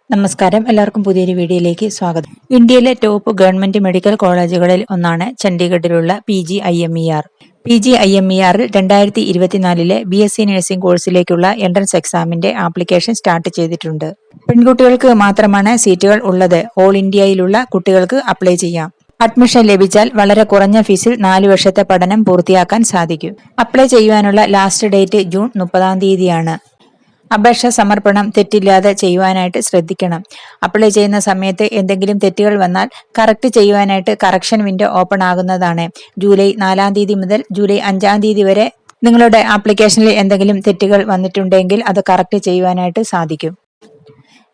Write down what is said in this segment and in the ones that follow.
നമസ്കാരം, എല്ലാവർക്കും പുതിയൊരു വീഡിയോയിലേക്ക് സ്വാഗതം. ഇന്ത്യയിലെ ടോപ്പ് ഗവൺമെന്റ് മെഡിക്കൽ കോളേജുകളിൽ ഒന്നാണ് ചണ്ഡീഗഡിലുള്ള PGIMER. PGIMERൽ 2024 BSc നഴ്സിംഗ് കോഴ്സിലേക്കുള്ള എൻട്രൻസ് എക്സാമിന്റെ ആപ്ലിക്കേഷൻ സ്റ്റാർട്ട് ചെയ്തിട്ടുണ്ട്. പെൺകുട്ടികൾക്ക് മാത്രമാണ് സീറ്റുകൾ ഉള്ളത്. ഓൾ ഇന്ത്യയിലുള്ള കുട്ടികൾക്ക് അപ്ലൈ ചെയ്യാം. അഡ്മിഷൻ ലഭിച്ചാൽ വളരെ കുറഞ്ഞ ഫീസിൽ 4 വർഷത്തെ പഠനം പൂർത്തിയാക്കാൻ സാധിക്കും. അപ്ലൈ ചെയ്യുവാനുള്ള ലാസ്റ്റ് ഡേറ്റ് ജൂൺ 30 അപേക്ഷ സമർപ്പണം തെറ്റില്ലാതെ ചെയ്യുവാനായിട്ട് ശ്രദ്ധിക്കണം. അപ്ലൈ ചെയ്യുന്ന സമയത്ത് എന്തെങ്കിലും തെറ്റുകൾ വന്നാൽ കറക്റ്റ് ചെയ്യുവാനായിട്ട് കറക്ഷൻ വിൻഡോ ഓപ്പൺ ആകുന്നതാണ്. ജൂലൈ 4 മുതൽ ജൂലൈ 5 വരെ നിങ്ങളുടെ ആപ്ലിക്കേഷനിൽ എന്തെങ്കിലും തെറ്റുകൾ വന്നിട്ടുണ്ടെങ്കിൽ അത് കറക്റ്റ് ചെയ്യുവാനായിട്ട് സാധിക്കും.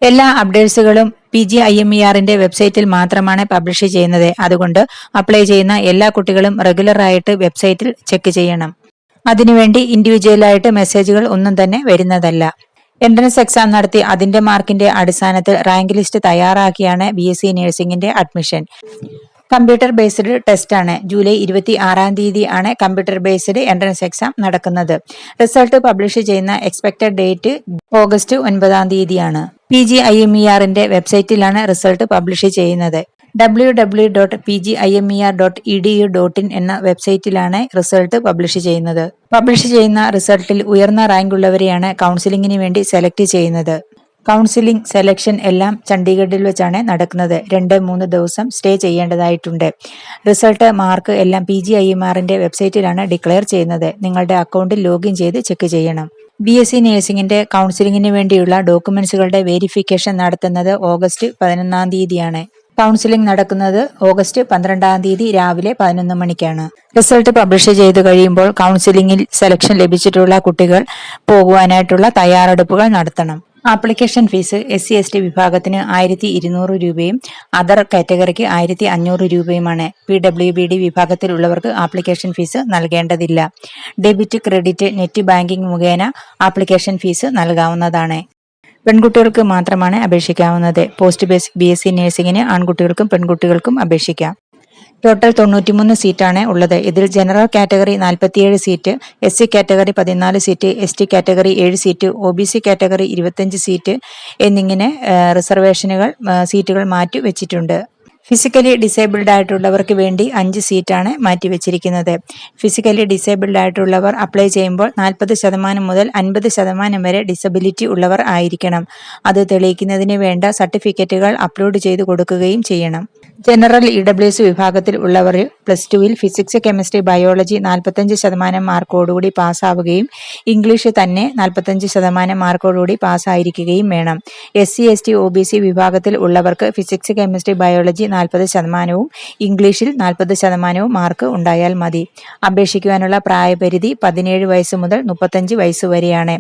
എല്ലാ അപ്ഡേറ്റ്സുകളും PGIMERന്റെ വെബ്സൈറ്റിൽ മാത്രമാണ് പബ്ലിഷ് ചെയ്യുന്നത്. അതുകൊണ്ട് അപ്ലൈ ചെയ്യുന്ന എല്ലാ കുട്ടികളും റെഗുലർ ആയിട്ട് വെബ്സൈറ്റിൽ ചെക്ക് ചെയ്യണം. അതിനുവേണ്ടി ഇൻഡിവിജ്വലായിട്ട് മെസ്സേജുകൾ ഒന്നും തന്നെ വരുന്നതല്ല. എൻട്രൻസ് എക്സാം നടത്തി അതിന്റെ മാർക്കിന്റെ അടിസ്ഥാനത്തിൽ റാങ്ക് ലിസ്റ്റ് തയ്യാറാക്കിയാണ് BSc നഴ്സിംഗിന്റെ അഡ്മിഷൻ. കമ്പ്യൂട്ടർ ബേസ്ഡ് ടെസ്റ്റ് ആണ്. ജൂലൈ 26 ആണ് കമ്പ്യൂട്ടർ ബേസ്ഡ് എൻട്രൻസ് എക്സാം നടക്കുന്നത്. റിസൾട്ട് പബ്ലിഷ് ചെയ്യുന്ന എക്സ്പെക്ടഡ് ഡേറ്റ് ഓഗസ്റ്റ് 9 ആണ്. PGIMERന്റെ വെബ്സൈറ്റിലാണ് റിസൾട്ട് പബ്ലിഷ് ചെയ്യുന്നത്. www.pgimer.edu.in എന്ന വെബ്സൈറ്റിലാണ് റിസൾട്ട് പബ്ലിഷ് ചെയ്യുന്നത്. പബ്ലിഷ് ചെയ്യുന്ന റിസൾട്ടിൽ ഉയർന്ന റാങ്ക് ഉള്ളവരെയാണ് കൗൺസിലിംഗിന് വേണ്ടി സെലക്ട് ചെയ്യുന്നത്. കൗൺസിലിംഗ് സെലക്ഷൻ എല്ലാം ചണ്ഡീഗഡിൽ വെച്ചാണ് നടക്കുന്നത്. 2-3 ദിവസം സ്റ്റേ ചെയ്യേണ്ടതായിട്ടുണ്ട്. റിസൾട്ട് മാർക്ക് എല്ലാം PGIMERന്റെ വെബ്സൈറ്റിലാണ് ഡിക്ലെയർ ചെയ്യുന്നത്. നിങ്ങളുടെ അക്കൗണ്ടിൽ ലോഗിൻ ചെയ്ത് ചെക്ക് ചെയ്യണം. BSc നഴ്സിംഗിന്റെ കൗൺസിലിംഗിന് വേണ്ടിയുള്ള ഡോക്യുമെന്റ്സുകളുടെ വെരിഫിക്കേഷൻ നടത്തുന്നത് ഓഗസ്റ്റ് 11 ആണ്. കൗൺസിലിംഗ് നടക്കുന്നത് ഓഗസ്റ്റ് 12 രാവിലെ 11 മണിക്കാണ്. റിസൾട്ട് പബ്ലിഷ് ചെയ്തു കഴിയുമ്പോൾ കൗൺസിലിംഗിൽ സെലക്ഷൻ ലഭിച്ചിട്ടുള്ള കുട്ടികൾ പോകുവാനായിട്ടുള്ള തയ്യാറെടുപ്പുകൾ നടത്തണം. ആപ്ലിക്കേഷൻ ഫീസ് SC/ST വിഭാഗത്തിന് 1200 രൂപയും അതർ കാറ്റഗറിക്ക് 1500 രൂപയുമാണ്. PWBD വിഭാഗത്തിൽ ഉള്ളവർക്ക് ആപ്ലിക്കേഷൻ ഫീസ് നൽകേണ്ടതില്ല. ഡെബിറ്റ്, ക്രെഡിറ്റ്, നെറ്റ് ബാങ്കിംഗ് മുഖേന ആപ്ലിക്കേഷൻ ഫീസ് നൽകാവുന്നതാണ്. പെൺകുട്ടികൾക്ക് മാത്രമാണ് അപേക്ഷിക്കാവുന്നത്. പോസ്റ്റ് ബേസിക് BSc നഴ്സിംഗിന് ആൺകുട്ടികൾക്കും പെൺകുട്ടികൾക്കും അപേക്ഷിക്കാം. ടോട്ടൽ 93 സീറ്റാണ് ഉള്ളത്. ഇതിൽ general category 47 seat, SC category 14 seat, ST category 7 seat, OBC category 25 seat എന്നിങ്ങനെ സീറ്റുകൾ മാറ്റി വെച്ചിട്ടുണ്ട്. ഫിസിക്കലി ഡിസേബിൾഡ് ആയിട്ടുള്ളവർക്ക് വേണ്ടി 5 സീറ്റാണ് മാറ്റിവെച്ചിരിക്കുന്നത്. ഫിസിക്കലി ഡിസേബിൾഡ് ആയിട്ടുള്ളവർ അപ്ലൈ ചെയ്യുമ്പോൾ 40% മുതൽ 50% വരെ ഡിസബിലിറ്റി ഉള്ളവർ ആയിരിക്കണം. അത് തെളിയിക്കുന്നതിന് വേണ്ട സർട്ടിഫിക്കറ്റുകൾ അപ്ലോഡ് ചെയ്ത് കൊടുക്കുകയും ചെയ്യണം. ജനറൽ EWS വിഭാഗത്തിൽ ഉള്ളവർ +2 ഫിസിക്സ്, കെമിസ്ട്രി, ബയോളജി 45% മാർക്കോടുകൂടി പാസ്സാവുകയും ഇംഗ്ലീഷ് തന്നെ 45% മാർക്കോടുകൂടി പാസ്സായിരിക്കുകയും വേണം. SC/ST OBC വിഭാഗത്തിൽ ഉള്ളവർക്ക് ഫിസിക്സ്, കെമിസ്ട്രി, ബയോളജി 40%വും ഇംഗ്ലീഷിൽ 40% മാർക്ക് ഉണ്ടായാൽ മതി. അപേക്ഷിക്കുവാനുള്ള പ്രായപരിധി 17 വയസ്സ് മുതൽ 35 വയസ്സ് വരെയാണ്.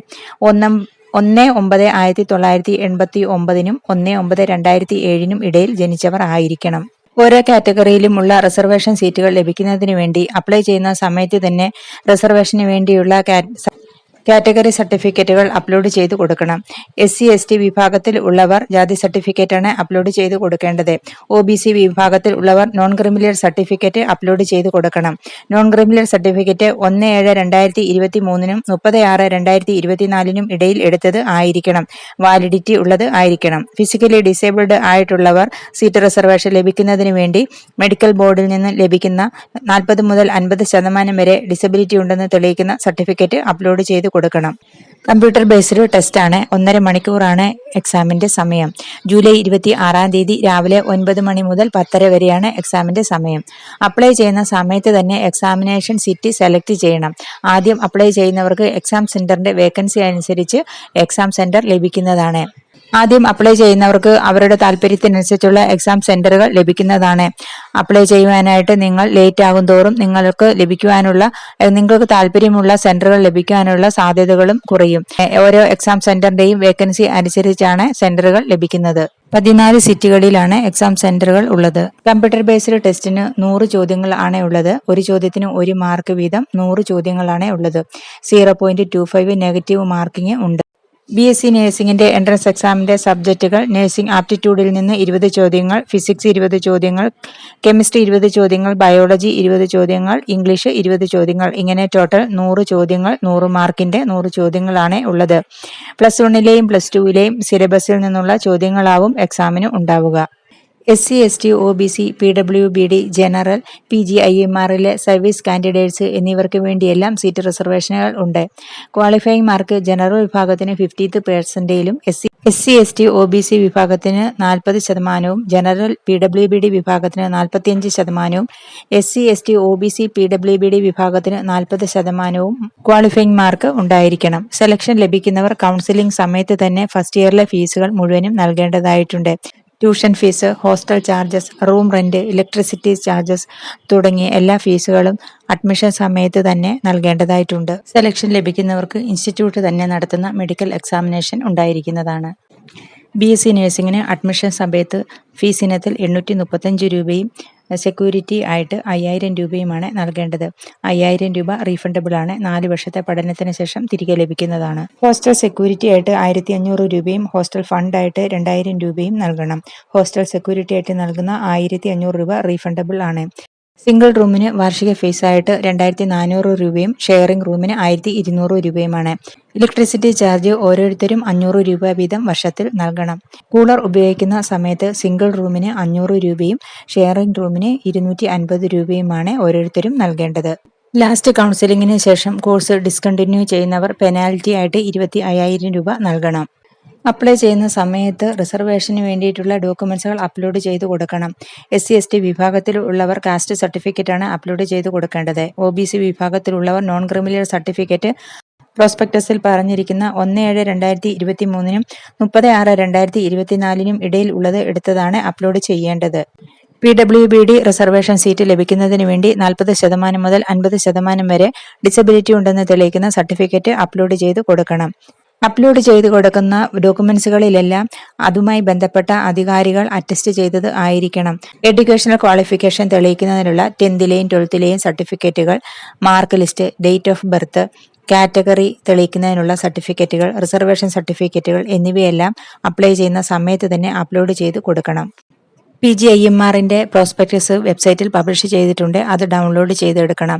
1/9/1989 1/9/2007 ഇടയിൽ ജനിച്ചവർ ആയിരിക്കണം. ഓരോ കാറ്റഗറിയിലുമുള്ള റിസർവേഷൻ സീറ്റുകൾ ലഭിക്കുന്നതിന് വേണ്ടി അപ്ലൈ ചെയ്യുന്ന സമയത്ത് തന്നെ റിസർവേഷന് വേണ്ടിയുള്ള കാറ്റഗറി സർട്ടിഫിക്കറ്റുകൾ അപ്ലോഡ് ചെയ്ത് കൊടുക്കണം. SC/ST വിഭാഗത്തിൽ ഉള്ളവർ ജാതി സർട്ടിഫിക്കറ്റാണ് അപ്ലോഡ് ചെയ്ത് കൊടുക്കേണ്ടത്. OBC വിഭാഗത്തിൽ ഉള്ളവർ നോൺ ക്രിമിനൽ സർട്ടിഫിക്കറ്റ് അപ്ലോഡ് ചെയ്ത് കൊടുക്കണം. നോൺ ക്രിമിനൽ സർട്ടിഫിക്കറ്റ് 1/7/2023 30/6/2024 ഇടയിൽ എടുത്തത് ആയിരിക്കണം. വാലിഡിറ്റി ഉള്ളത് ആയിരിക്കണം. ഫിസിക്കലി ഡിസേബിൾഡ് ആയിട്ടുള്ളവർ സീറ്റ് റിസർവേഷൻ ലഭിക്കുന്നതിന് വേണ്ടി മെഡിക്കൽ ബോർഡിൽ നിന്ന് ലഭിക്കുന്ന 40 മുതൽ 50% വരെ ഡിസബിലിറ്റി ഉണ്ടെന്ന് തെളിയിക്കുന്ന സർട്ടിഫിക്കറ്റ് അപ്ലോഡ് ചെയ്ത് കൊടുക്കണം. കമ്പ്യൂട്ടർ ബേസ്ഡ് ടെസ്റ്റ് ആണ്. 1.5 മണിക്കൂറാണ് എക്സാമിന്റെ സമയം. ജൂലൈ 26 രാവിലെ 9 മണി മുതൽ 10:30 വരെയാണ് എക്സാമിന്റെ സമയം. അപ്ലൈ ചെയ്യുന്ന സമയത്ത് തന്നെ എക്സാമിനേഷൻ സിറ്റി സെലക്ട് ചെയ്യണം. ആദ്യം അപ്ലൈ ചെയ്യുന്നവർക്ക് എക്സാം സെന്ററിന്റെ വേക്കൻസി അനുസരിച്ച് എക്സാം സെന്റർ ലഭിക്കുന്നതാണ്. ആദ്യം അപ്ലൈ ചെയ്യുന്നവർക്ക് അവരുടെ താല്പര്യത്തിനനുസരിച്ചുള്ള എക്സാം സെന്ററുകൾ ലഭിക്കുന്നതാണ്. അപ്ലൈ ചെയ്യുവാനായിട്ട് നിങ്ങൾ ലേറ്റ് ആകും തോറും നിങ്ങൾക്ക് താല്പര്യമുള്ള സെന്ററുകൾ ലഭിക്കാനുള്ള സാധ്യതകളും കുറയും. ഓരോ എക്സാം സെന്ററിന്റെയും വേക്കൻസി അനുസരിച്ചാണ് സെന്ററുകൾ ലഭിക്കുന്നത്. 14 സീറ്റുകളിലാണ് എക്സാം സെന്ററുകൾ ഉള്ളത്. കമ്പ്യൂട്ടർ ബേസ്ഡ് ടെസ്റ്റിന് 100 ചോദ്യങ്ങൾ ആണ് ഉള്ളത്. ഒരു ചോദ്യത്തിന് 1 മാർക്ക് വീതം 100 ചോദ്യങ്ങളാണ് ഉള്ളത്. 0.25 നെഗറ്റീവ് മാർക്കിംഗ് ഉണ്ട്. BSc നഴ്സിംഗിന്റെ എൻട്രൻസ് എക്സാമിന്റെ സബ്ജക്റ്റുകൾ: നഴ്സിംഗ് ആപ്റ്റിറ്റ്യൂഡിൽ നിന്ന് 20 ചോദ്യങ്ങൾ, ഫിസിക്സ് 20 ചോദ്യങ്ങൾ, കെമിസ്ട്രി 20 ചോദ്യങ്ങൾ, ബയോളജി 20 ചോദ്യങ്ങൾ, ഇംഗ്ലീഷ് 20 ചോദ്യങ്ങൾ. ഇങ്ങനെ ടോട്ടൽ 100 ചോദ്യങ്ങൾ, 100 മാർക്കിന്റെ 100 ചോദ്യങ്ങളാണ് ഉള്ളത്. പ്ലസ് 1ലെയും പ്ലസ് 2ലെയും സിലബസിൽ നിന്നുള്ള ചോദ്യങ്ങളാവും എക്സാമിന് ഉണ്ടാവുക. SC, ST, OBC, PWBD, general, PGIMRലെ സർവീസ് കാൻഡിഡേറ്റ്സ് എന്നിവർക്ക് വേണ്ടിയെല്ലാം സീറ്റ് റിസർവേഷനുകൾ ഉണ്ട്. ക്വാളിഫയിങ് മാർക്ക് ജനറൽ വിഭാഗത്തിന് 50% SC, ST, OBC വിഭാഗത്തിന് 40%, ജനറൽ PWBD വിഭാഗത്തിന് 45%, SC, ST, OBC, PWBD വിഭാഗത്തിന് 40% ക്വാളിഫയിങ് മാർക്ക് ഉണ്ടായിരിക്കണം. സെലക്ഷൻ ലഭിക്കുന്നവർ കൗൺസിലിംഗ് സമയത്ത് തന്നെ ഫസ്റ്റ് ഇയറിലെ ഫീസുകൾ മുഴുവനും നൽകേണ്ടതായിട്ടുണ്ട്. Tuition fees, hostel charges, room rent, electricity charges തുടങ്ങിയ എല്ലാ ഫീസുകളും അഡ്മിഷൻ സമയത്ത് തന്നെ നൽകേണ്ടതായിട്ടുണ്ട്. സെലക്ഷൻ ലഭിക്കുന്നവർക്ക് ഇൻസ്റ്റിറ്റ്യൂട്ട് തന്നെ നടത്തുന്ന മെഡിക്കൽ എക്സാമിനേഷൻ ഉണ്ടായിരിക്കുന്നതാണ്. BSc നഴ്സിംഗിന് അഡ്മിഷൻ സമയത്ത് ഫീസ് ഇനത്തിൽ 835 രൂപയും സെക്യൂരിറ്റി ആയിട്ട് 5000 രൂപയുമാണ് നൽകേണ്ടത്. 5000 രൂപ റീഫണ്ടബിൾ ആണ്. 4 വർഷത്തെ പഠനത്തിന് ശേഷം തിരികെ ലഭിക്കുന്നതാണ്. ഹോസ്റ്റൽ സെക്യൂരിറ്റി ആയിട്ട് 1500 രൂപയും ഹോസ്റ്റൽ ഫണ്ട് ആയിട്ട് 2000 രൂപയും നൽകണം. ഹോസ്റ്റൽ സെക്യൂരിറ്റി ആയിട്ട് നൽകുന്ന 1500 രൂപ റീഫണ്ടബിൾ ആണ്. സിംഗിൾ റൂമിന് വാർഷിക ഫീസായിട്ട് 2400 രൂപയും ഷെയറിംഗ് റൂമിന് 1200 രൂപയുമാണ്. ഇലക്ട്രിസിറ്റി ചാർജ് ഓരോരുത്തരും 500 രൂപ വീതം വർഷത്തിൽ നൽകണം. കൂളർ ഉപയോഗിക്കുന്ന സമയത്ത് സിംഗിൾ റൂമിന് 500 രൂപയും ഷെയറിംഗ് റൂമിന് 250 രൂപയുമാണ് ഓരോരുത്തരും നൽകേണ്ടത്. ലാസ്റ്റ് കൗൺസിലിംഗിന് ശേഷം കോഴ്സ് ഡിസ്കണ്ടിന്യൂ ചെയ്യുന്നവർ പെനാൽറ്റി ആയിട്ട് 25,000 രൂപ നൽകണം. അപ്ലൈ ചെയ്യുന്ന സമയത്ത് റിസർവേഷന് വേണ്ടിയിട്ടുള്ള ഡോക്യുമെന്റ്സുകൾ അപ്ലോഡ് ചെയ്ത് കൊടുക്കണം. SC, ST വിഭാഗത്തിൽ ഉള്ളവർ കാസ്റ്റ് സർട്ടിഫിക്കറ്റാണ് അപ്ലോഡ് ചെയ്ത് കൊടുക്കേണ്ടത്. OBC വിഭാഗത്തിലുള്ളവർ നോൺ ക്രിമിനൽ സർട്ടിഫിക്കറ്റ് പ്രോസ്പെക്ടസിൽ പറഞ്ഞിരിക്കുന്ന 1/7/2023 30/6/2024 ഇടയിൽ ഉള്ളത് എടുത്തതാണ് അപ്ലോഡ് ചെയ്യേണ്ടത്. PWBD റിസർവേഷൻ സീറ്റ് ലഭിക്കുന്നതിന് വേണ്ടി 40% മുതൽ 50% വരെ ഡിസബിലിറ്റി ഉണ്ടെന്ന് തെളിയിക്കുന്ന സർട്ടിഫിക്കറ്റ് അപ്ലോഡ് ചെയ്ത് കൊടുക്കണം. അപ്ലോഡ് ചെയ്ത് കൊടുക്കുന്ന ഡോക്യുമെന്റ്സുകളിലെല്ലാം അതുമായി ബന്ധപ്പെട്ട അധികാരികൾ അറ്റസ്റ്റ് ചെയ്തത് ആയിരിക്കണം. എഡ്യൂക്കേഷണൽ ക്വാളിഫിക്കേഷൻ തെളിയിക്കുന്നതിനുള്ള 10ലെയും 12ലെയും സർട്ടിഫിക്കറ്റുകൾ, mark list, date of birth, category തെളിയിക്കുന്നതിനുള്ള സർട്ടിഫിക്കറ്റുകൾ, റിസർവേഷൻ സർട്ടിഫിക്കറ്റുകൾ എന്നിവയെല്ലാം അപ്ലൈ ചെയ്യുന്ന സമയത്ത് തന്നെ അപ്ലോഡ് ചെയ്ത് കൊടുക്കണം. PGIMRന്റെ പ്രോസ്പെക്ടസ് വെബ്സൈറ്റിൽ പബ്ലിഷ് ചെയ്തിട്ടുണ്ട്. അത് ഡൗൺലോഡ് ചെയ്തെടുക്കണം.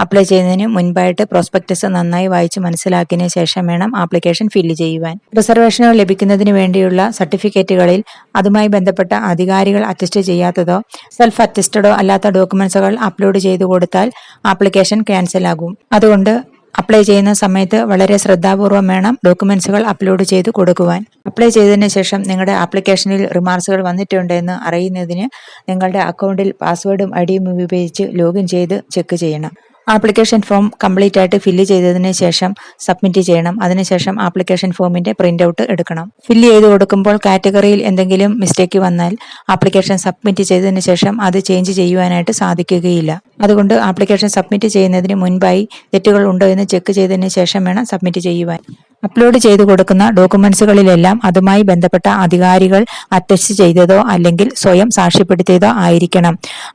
അപ്ലൈ ചെയ്യുന്നതിന് മുൻപായിട്ട് പ്രോസ്പെക്ടസ് നന്നായി വായിച്ച് മനസ്സിലാക്കിയതിനു ശേഷം വേണം ആപ്ലിക്കേഷൻ ഫില്ല് ചെയ്യുവാൻ. റിസർവേഷനുകൾ ലഭിക്കുന്നതിന് വേണ്ടിയുള്ള സർട്ടിഫിക്കറ്റുകളിൽ അതുമായി ബന്ധപ്പെട്ട അധികാരികൾ അറ്റസ്റ്റ് ചെയ്യാത്തതോ സെൽഫ് അറ്റസ്റ്റഡോ അല്ലാത്ത ഡോക്യുമെന്റ്സുകൾ അപ്ലോഡ് ചെയ്തു കൊടുത്താൽ ആപ്ലിക്കേഷൻ ക്യാൻസൽ ആകും. അതുകൊണ്ട് അപ്ലൈ ചെയ്യുന്ന സമയത്ത് വളരെ ശ്രദ്ധാപൂർവം വേണം ഡോക്യുമെന്റ്സുകൾ അപ്ലോഡ് ചെയ്ത് കൊടുക്കുവാൻ. അപ്ലൈ ചെയ്തതിന് ശേഷം നിങ്ങളുടെ ആപ്ലിക്കേഷനിൽ റിമാർക്സുകൾ വന്നിട്ടുണ്ട് എന്ന് അറിയുന്നതിന് നിങ്ങളുടെ അക്കൗണ്ടിൽ പാസ്വേഡും ഐഡിയും ഉപയോഗിച്ച് ലോഗിൻ ചെയ്ത് ചെക്ക് ചെയ്യണം. ആപ്ലിക്കേഷൻ ഫോം കംപ്ലീറ്റ് ആയിട്ട് ഫില്ല് ചെയ്തതിന് ശേഷം സബ്മിറ്റ് ചെയ്യണം. അതിനുശേഷം ആപ്ലിക്കേഷൻ ഫോമിന്റെ പ്രിന്റ് ഔട്ട് എടുക്കണം. ഫില്ല് ചെയ്ത് കൊടുക്കുമ്പോൾ കാറ്റഗറിയിൽ എന്തെങ്കിലും മിസ്റ്റേക്ക് വന്നാൽ ആപ്ലിക്കേഷൻ സബ്മിറ്റ് ചെയ്തതിന് ശേഷം അത് ചേഞ്ച് ചെയ്യുവാനായിട്ട് സാധിക്കുകയില്ല. അതുകൊണ്ട് ആപ്ലിക്കേഷൻ സബ്മിറ്റ് ചെയ്യുന്നതിന് മുൻപായി തെറ്റുകൾ ഉണ്ടോ എന്ന് ചെക്ക് ചെയ്തതിന് ശേഷം വേണം സബ്മിറ്റ് ചെയ്യുവാൻ. അപ്ലോഡ് ചെയ്തു കൊടുക്കുന്ന ഡോക്യുമെന്റ്സുകളിലെല്ലാം അതുമായി ബന്ധപ്പെട്ട അധികാരികൾ അറ്റസ്റ്റ് ചെയ്തതോ അല്ലെങ്കിൽ സ്വയം സാക്ഷ്യപ്പെടുത്തിയതോ ആയിരിക്കണം.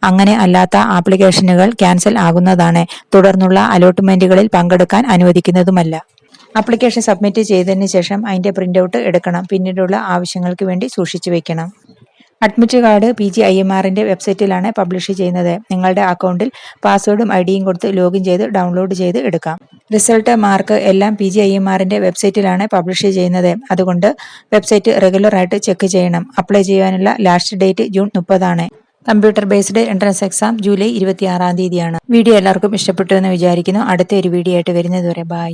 അങ്ങനെ അല്ലാത്ത ആപ്ലിക്കേഷനുകൾ ക്യാൻസൽ ആകുന്നതാണ്. തുടർന്നുള്ള അലോട്ട്മെന്റുകളിൽ പങ്കെടുക്കാൻ അനുവദിക്കുന്നതുമല്ല. ആപ്ലിക്കേഷൻ സബ്മിറ്റ് ചെയ്തതിന് ശേഷം അതിന്റെ പ്രിന്റ് ഔട്ട് എടുക്കണം. പിന്നീടുള്ള ആവശ്യങ്ങൾക്ക് വേണ്ടി സൂക്ഷിച്ചു വെക്കണം. അഡ്മിറ്റ് കാർഡ് PGIMRന്റെ വെബ്സൈറ്റിലാണ് പബ്ലിഷ് ചെയ്യുന്നത്. നിങ്ങളുടെ അക്കൗണ്ടിൽ പാസ്വേഡും ഐഡിയും കൊടുത്ത് ലോഗിൻ ചെയ്ത് ഡൗൺലോഡ് ചെയ്ത് എടുക്കാം. റിസൾട്ട്, മാർക്ക് എല്ലാം PGIMRന്റെ വെബ്സൈറ്റിലാണ് പബ്ലിഷ് ചെയ്യുന്നത്. അതുകൊണ്ട് വെബ്സൈറ്റ് റെഗുലർ ആയിട്ട് ചെക്ക് ചെയ്യണം. അപ്ലൈ ചെയ്യാനുള്ള ലാസ്റ്റ് ഡേറ്റ് ജൂൺ 30 ആണ്. Computer based entrance exam July 26 തീയതിയാണ്. വീഡിയോ എല്ലാവർക്കും ഇഷ്ടപ്പെട്ടു എന്ന് വിചാരിക്കുന്നു. അടുത്ത ഒരു വീഡിയോ ആയിട്ട് വരുന്നത് വരെ ബൈ.